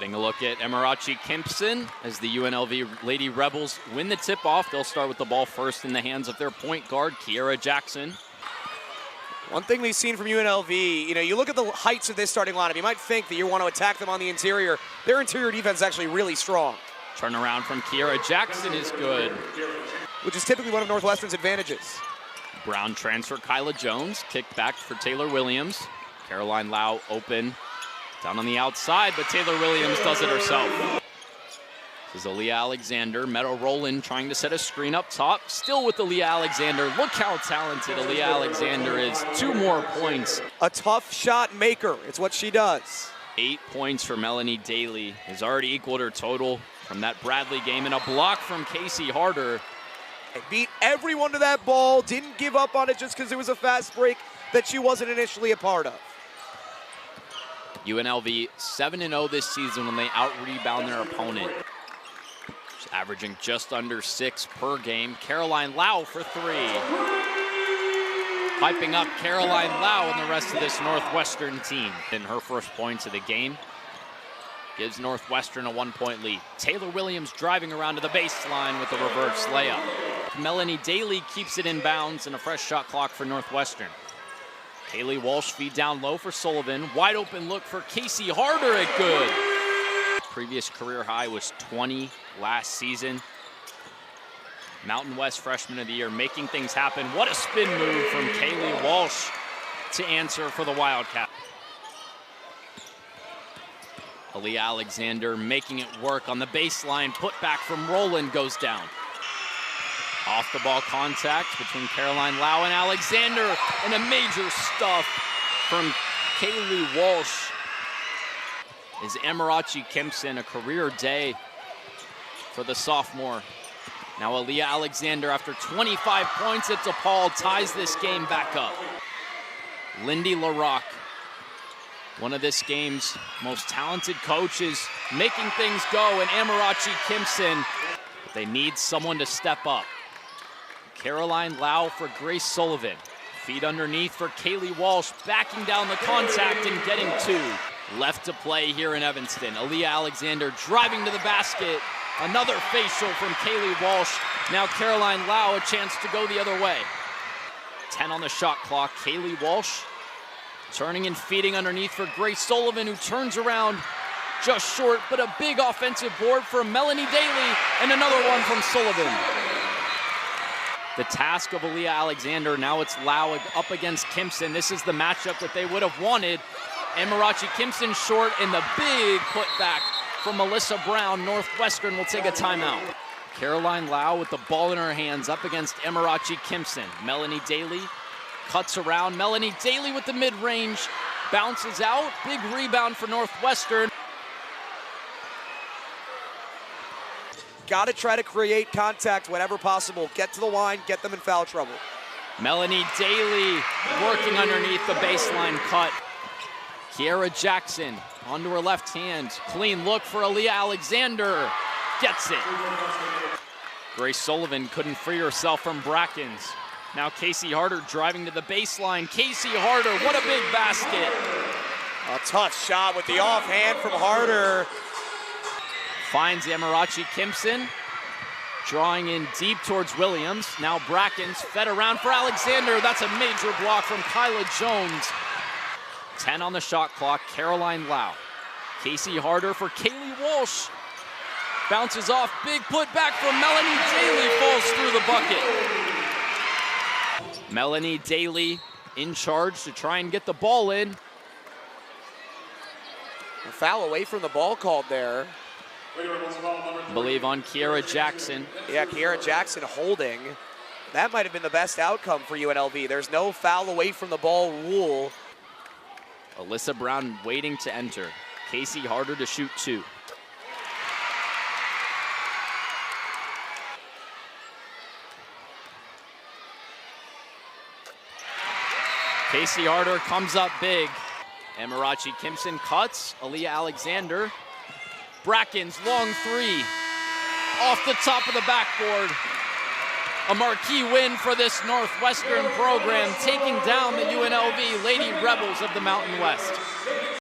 Getting a look at Emirachi Kimpson as the UNLV Lady Rebels win the tip-off. They'll start with the ball first in the hands of their point guard, Kiera Jackson. One thing we've seen from UNLV, you look at the heights of this starting lineup, you might think that you want to attack them on the interior. Their interior defense is actually really strong. Turnaround from Kiera Jackson is good. Which is typically one of Northwestern's advantages. Brown transfer, Kyla Jones, kicked back for Taylor Williams. Caroline Lau open, down on the outside, but Taylor Williams does it herself. This is Aaliyah Alexander. Meadow Rowland trying to set a screen up top. Still with Aaliyah Alexander. Look how talented Aaliyah Alexander is. 2 more points. A tough shot maker. It's what she does. 8 points for Melanie Daly. Has already equaled her total from that Bradley game. And a block from Casey Harder. Beat everyone to that ball. Didn't give up on it just because it was a fast break that she wasn't initially a part of. UNLV 7-0 this season when they out-rebound their opponent. She's averaging just under 6 per game. Caroline Lau for 3. Hyping up Caroline Lau and the rest of this Northwestern team. In her first points of the game, gives Northwestern a 1-point lead. Taylor Williams driving around to the baseline with a reverse layup. Melanie Daly keeps it in bounds and a fresh shot clock for Northwestern. Kaylee Walsh feed down low for Sullivan. Wide open look for Casey Harder at good. Previous career high was 20 last season. Mountain West Freshman of the Year making things happen. What a spin move from Kaylee Walsh to answer for the Wildcat. Aaliyah Alexander making it work on the baseline. Put back from Rowland goes down. Off the ball contact between Caroline Lau and Alexander, and a major stuff from Kaylee Walsh. Is Emirachi Kimpson, a career day for the sophomore. Now Aaliyah Alexander, after 25 points at DePaul, ties this game back up. Lindy LaRock, one of this game's most talented coaches, making things go, and Emirachi Kimpson, they need someone to step up. Caroline Lau for Grace Sullivan. Feed underneath for Kaylee Walsh, backing down the contact and getting 2. Left to play here in Evanston. Aaliyah Alexander driving to the basket. Another facial from Kaylee Walsh. Now Caroline Lau a chance to go the other way. 10 on the shot clock. Kaylee Walsh turning and feeding underneath for Grace Sullivan, who turns around just short, but a big offensive board for Melanie Daly, and another one from Sullivan. The task of Aaliyah Alexander, now it's Lau up against Kimpson. This is the matchup that they would have wanted. Emirachi Kimpson short, and the big putback from Melissa Brown. Northwestern will take a timeout. Caroline Lau with the ball in her hands up against Emirachi Kimpson. Melanie Daly cuts around. Melanie Daly with the mid-range, bounces out. Big rebound for Northwestern. Got to try to create contact whenever possible. Get to the line, get them in foul trouble. Melanie Daly working underneath the baseline cut. Kiera Jackson onto her left hand. Clean look for Aaliyah Alexander. Gets it. Grace Sullivan couldn't free herself from Brackens. Now Casey Harder driving to the baseline. Casey Harder, what a big basket. A tough shot with the offhand from Harder. Finds Emirachi Kimpson, drawing in deep towards Williams. Now Brackens fed around for Alexander. That's a major block from Kyla Jones. 10 on the shot clock. Caroline Lau. Casey Harder for Kaylee Walsh. Bounces off. Big putback from Melanie Daly. Falls through the bucket. Melanie Daly in charge to try and get the ball in. A foul away from the ball called there. I believe on Kiera Jackson. Yeah, Kiera Jackson holding. That might have been the best outcome for UNLV. There's no foul away from the ball rule. Alyssa Brown waiting to enter. Casey Harder to shoot 2. Casey Harder comes up big. Emirachi Kimpson cuts. Aaliyah Alexander. Brackens, long 3. Off the top of the backboard. A marquee win for this Northwestern program, taking down the UNLV Lady Rebels of the Mountain West.